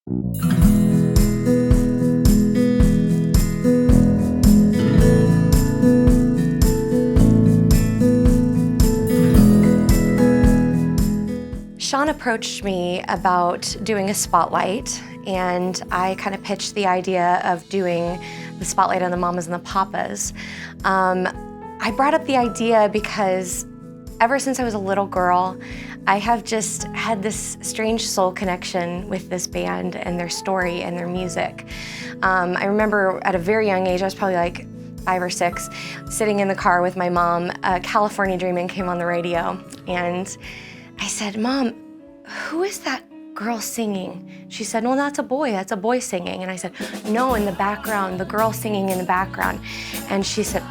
Sean approached me about doing a spotlight, and I kind of pitched the idea of doing the spotlight on the Mamas and the Papas. I brought up the idea because ever since I was a little girl, I have just had this strange soul connection with this band and their story and their music. I remember at a very young age, I was probably like 5 or 6, sitting in the car with my mom, California Dreamin' came on the radio, and I said, "Mom, who is that girl singing?" She said, "Well, that's a boy singing." And I said, "No, in the background, the girl singing in the background." And she said,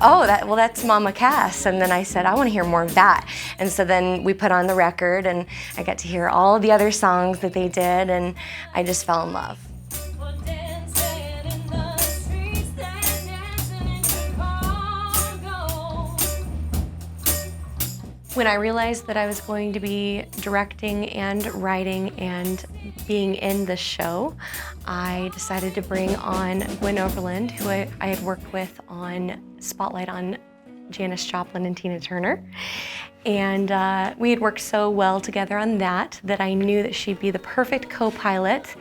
"Oh, that's Mama Cass." And then I said, "I want to hear more of that." And so then we put on the record, and I got to hear all the other songs that they did, and I just fell in love. When I realized that I was going to be directing and writing and being in the show, I decided to bring on Gwen Overland, who I had worked with on Spotlight on Janis Joplin and Tina Turner. And we had worked so well together on that I knew that she'd be the perfect co-pilot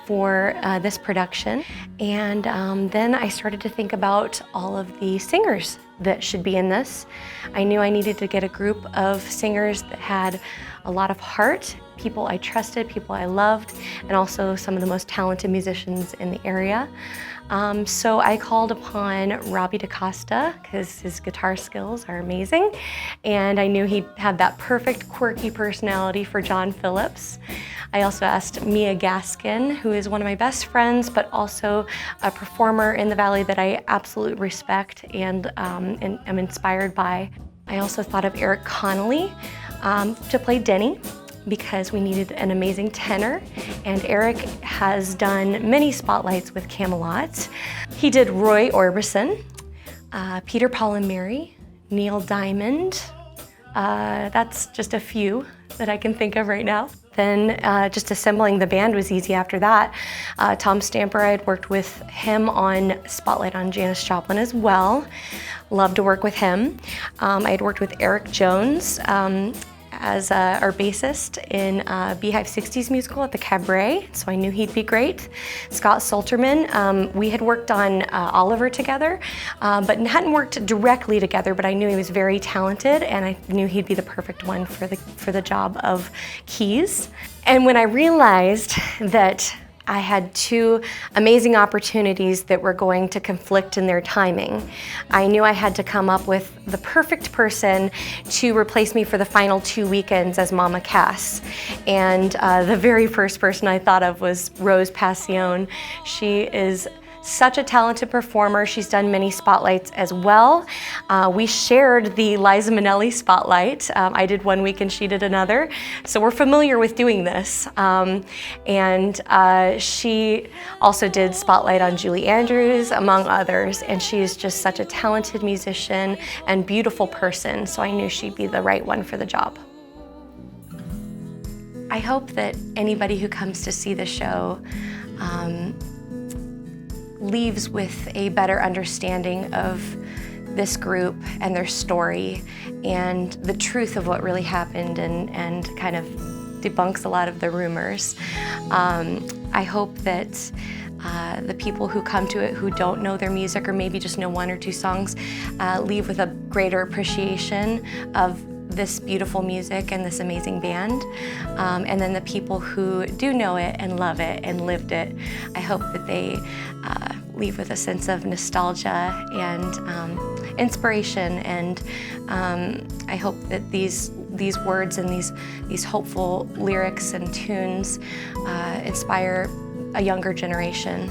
for this production. And then I started to think about all of the singers that should be in this. I knew I needed to get a group of singers that had a lot of heart, people I trusted, people I loved, and also some of the most talented musicians in the area. So I called upon Robbie DaCosta because his guitar skills are amazing, and I knew he'd have that perfect quirky personality for John Phillips. I also asked Mia Gaskin, who is one of my best friends, but also a performer in the Valley that I absolutely respect and am inspired by. I also thought of Eric Connolly to play Denny, because we needed an amazing tenor, and Eric has done many spotlights with Camelot. He did Roy Orbison, Peter, Paul and Mary, Neil Diamond. That's just a few that I can think of right now. Then just assembling the band was easy after that. Tom Stamper, I had worked with him on Spotlight on Janis Joplin as well. Loved to work with him. I had worked with Eric Jones as our bassist in Beehive 60s musical at the Cabaret, so I knew he'd be great. Scott Solterman, we had worked on Oliver together, but hadn't worked directly together, but I knew he was very talented, and I knew he'd be the perfect one for the job of keys. And when I realized that I had 2 amazing opportunities that were going to conflict in their timing, I knew I had to come up with the perfect person to replace me for the final 2 weekends as Mama Cass. And the very first person I thought of was Rose Passion. She is such a talented performer. She's done many spotlights as well. We shared the Liza Minnelli spotlight. I did one week and she did another. So we're familiar with doing this. And she also did spotlight on Julie Andrews, among others. And she is just such a talented musician and beautiful person. So I knew she'd be the right one for the job. I hope that anybody who comes to see the show leaves with a better understanding of this group and their story and the truth of what really happened, and kind of debunks a lot of the rumors. I hope that the people who come to it who don't know their music, or maybe just know 1 or 2 songs, leave with a greater appreciation of this beautiful music and this amazing band. And then the people who do know it and love it and lived it, I hope that they leave with a sense of nostalgia and inspiration. And I hope that these words and these hopeful lyrics and tunes inspire a younger generation.